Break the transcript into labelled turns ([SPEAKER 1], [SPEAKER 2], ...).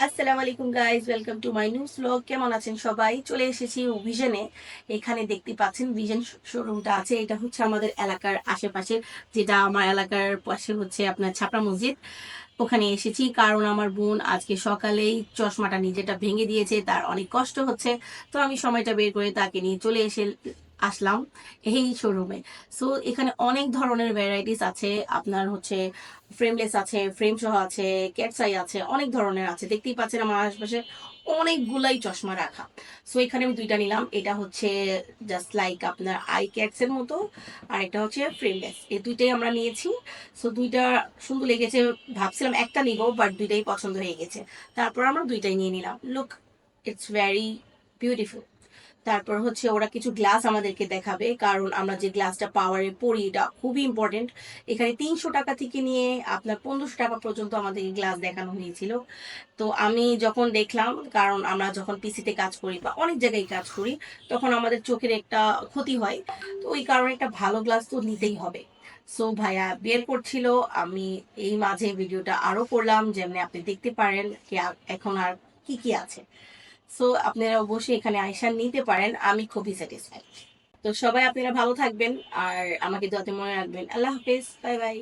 [SPEAKER 1] আসসালামু আলাইকুম guys, welcome to my new blog. কেমন আছেন সবাই? চলে এসেছি ভিশনে। এখানে দেখতে পাচ্ছেন ভিশন শোরুমটা আছে। এটা হচ্ছে আমাদের এলাকার আশেপাশে, যেটা আমার এলাকার পাশে হচ্ছে আপনার ছাপড়া মসজিদ। ওখানে এসেছি কারণ আমার বোন আজকে সকালেই চশমাটা নিজেটা ভেঙে দিয়েছে, তার অনেক কষ্ট হচ্ছে। তো আমি সময়টা বের করে তাকে নিয়ে চলে আসলাম এই শোরুমে। সো এখানে অনেক ধরনের ভ্যারাইটিস আছে। আপনার হচ্ছে ফ্রেমলেস আছে, ফ্রেম সহ আছে, ক্যাটসাই আছে, অনেক ধরনের আছে। দেখতেই পাচ্ছেন আমার আশপাশে অনেকগুলাই চশমা রাখা। সো এখানে আমি দুইটা নিলাম। এটা হচ্ছে জাস্ট লাইক আপনার আই ক্যাটস এর মতো, আর একটা হচ্ছে ফ্রেমলেস। এই দুইটাই আমরা নিয়েছি। সো দুইটা সুন্দর লেগেছে। ভাবছিলাম একটা নিব, বাট দুইটাই পছন্দ হয়ে গেছে। তারপর আমরা দুইটাই নিয়ে নিলাম। Look, it's very beautiful. তারপর হচ্ছে ওরা কিছু গ্লাস আমাদেরকে দেখাবে, কারণ আমরা যে গ্লাসটা পাওয়ারে পড়ি এটা খুবই ইম্পর্টেন্ট। এখানে 300 টাকা থেকে নিয়ে আপনার 1500 টাকা পর্যন্ত আমাদেরকে গ্লাস দেখানো হয়েছিল। তো আমি যখন দেখলাম, কারণ আমরা যখন পিসিতে কাজ করি বা অনেক জায়গায় কাজ করি, তখন আমাদের চোখের একটা ক্ষতি হয়। তো ওই কারণে একটা ভালো গ্লাস তো নিতেই হবে। সো ভাইয়া বের করছিল, আমি এই মাঝে ভিডিওটা আরো করলাম, যেমনি আপনি দেখতে পারেন কি এখন আর কি কি আছে। সো আপনারা অবশ্যই এখানে আয়সা নিতে পারেন, আমি খুবই স্যাটিসফাইড। তো সবাই আপনারা ভালো থাকবেন, আর আমাকে যত মনে রাখবেন। আল্লাহ হাফেজ, বাই বাই।